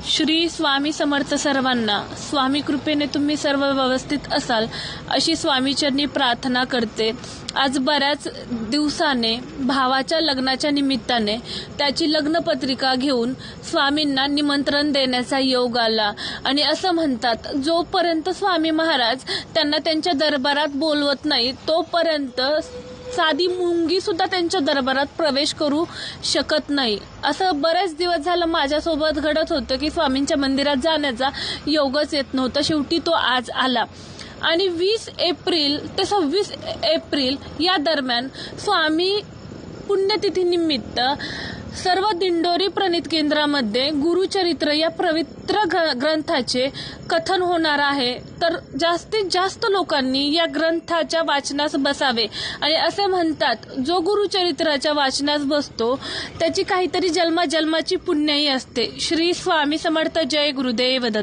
श्री स्वामी समर्थ सर्वांना. स्वामी कृपेने तुम्ही सर्व व्यवस्थित असाल अशी स्वामीचरणी प्रार्थना करते. आज बऱ्याच दिवसाने भावाच्या लग्नाच्या निमित्ताने त्याची लग्नपत्रिका घेऊन स्वामींना निमंत्रण देण्याचा योग आला. आणि असं म्हणतात, जोपर्यंत स्वामी महाराज त्यांना त्यांच्या दरबारात बोलवत नाही तोपर्यंत साधी मुंगी सुद्धा त्यांच्या दरबारात प्रवेश करू शकत नाही. असं बरेच दिवस झालं माझ्यासोबत घडत होतं की स्वामींच्या मंदिरात जाण्याचा योगच येत नव्हता. शेवटी तो आज आला. आणि 20 एप्रिल ते 26 एप्रिल या दरम्यान स्वामी पुण्यतिथीनिमित्त सर्व दिंडोरी प्रणित केंद्रामध्ये गुरुचरित्र या पवित्र ग्रंथाचे कथन होणार आहे. तर जास्तीत जास्त लोकांनी या ग्रंथाच्या वाचनास बसावे. आणि असे म्हणतात, जो गुरुचरित्राच्या वाचनास बसतो त्याची काहीतरी जन्माजन्माची पुण्याई असते. श्री स्वामी समर्थ. जय गुरुदेव दत्त.